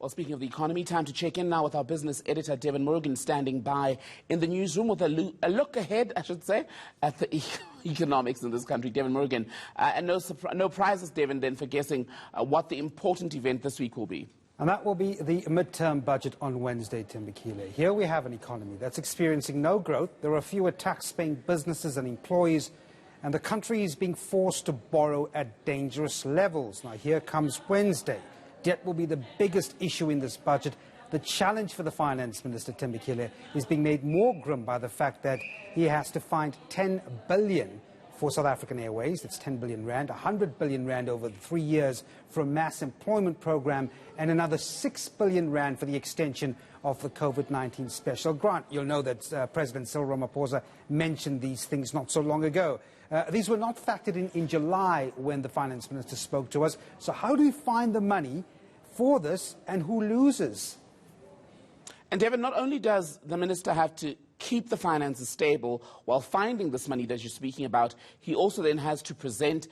Well, speaking of the economy, time to check in now with our business editor, Devan Murugan, standing by in the newsroom with a look ahead, I should say, at the economics in this country. Devan Murugan. And no prizes, Devan, then, for guessing what the important event this week will be. And that will be the midterm budget on Wednesday, Thembekile. Here we have an economy that's experiencing no growth. There are fewer tax-paying businesses and employees, and the country is being forced to borrow at dangerous levels. Now, here comes Wednesday. Debt will be the biggest issue in this budget. The challenge for the Finance Minister, Thembekile, is being made more grim by the fact that he has to find 10 billion for South African Airways. That's 10 billion rand, 100 billion rand over 3 years for a mass employment program, and another 6 billion rand for the extension of the COVID-19 special grant. You'll know that President Cyril Ramaphosa mentioned these things not so long ago. These were not factored in July when the Finance Minister spoke to us. So how do we find the money for this, and who loses? And Devan, not only does the minister have to keep the finances stable while finding this money that you're speaking about, he also then has to present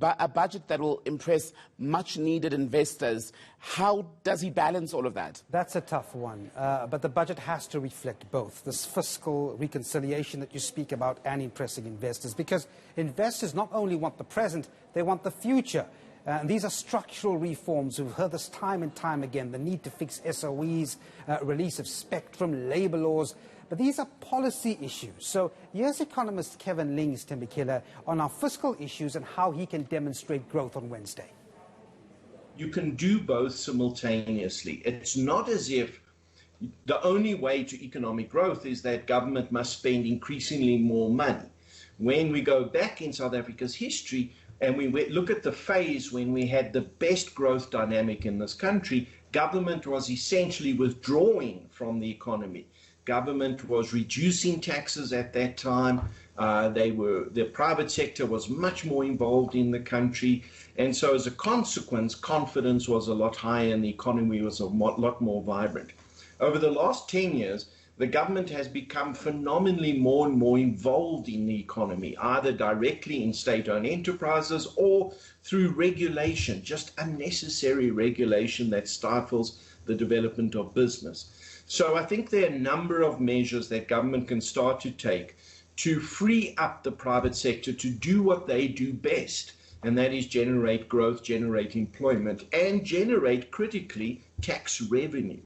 a budget that will impress much-needed investors. How does he balance all of that? That's a tough one, but the budget has to reflect both this fiscal reconciliation that you speak about and impressing investors, because investors not only want the present, they want the future. And these are structural reforms. We've heard this time and time again, the need to fix SOEs, release of spectrum, labour laws. But these are policy issues. So here's economist Kevin Lings, Thembekile, on our fiscal issues and how he can demonstrate growth on Wednesday. You can do both simultaneously. It's not as if the only way to economic growth is that government must spend increasingly more money. When we go back in South Africa's history and we look at the phase when we had the best growth dynamic in this country, government was essentially withdrawing from the economy. Government was reducing taxes at that time. The private sector was much more involved in the country. And so as a consequence, confidence was a lot higher and the economy was a lot more vibrant. Over the last 10 years, the government has become phenomenally more and more involved in the economy, either directly in state-owned enterprises or through regulation, just unnecessary regulation that stifles the development of business. So I think there are a number of measures that government can start to take to free up the private sector to do what they do best, and that is generate growth, generate employment, and generate, critically, tax revenue.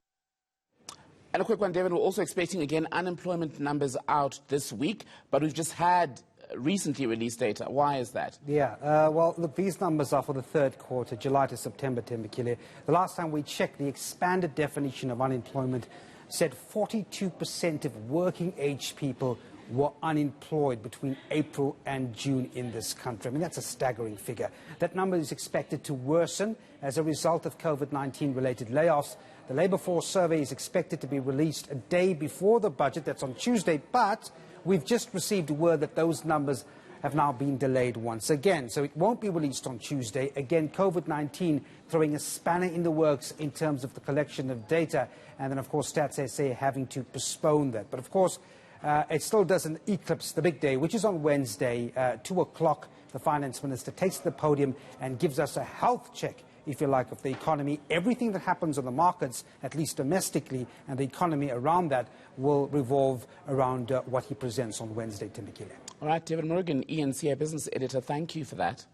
And a quick one, Devan, we're also expecting, again, unemployment numbers out this week, but we've just had recently released data. Why is that? Yeah, well, look, these numbers are for the third quarter, July to September, Thembekile. The last time we checked, the expanded definition of unemployment said 42% of working-age people were unemployed between April and June in this country. I mean, that's a staggering figure. That number is expected to worsen as a result of COVID-19 related layoffs. The Labour Force survey is expected to be released a day before the budget. That's on Tuesday, but we've just received word that those numbers have now been delayed once again. So it won't be released on Tuesday. Again, COVID-19 throwing a spanner in the works in terms of the collection of data. And then, of course, Stats SA having to postpone that. But, of course, it still doesn't eclipse the big day, which is on Wednesday, 2 o'clock. The Finance Minister takes the podium and gives us a health check, if you like, of the economy. Everything that happens on the markets, at least domestically, and the economy around that will revolve around what he presents on Wednesday, Thembekile. All right, Devan Murugan, ENCA Business Editor, thank you for that.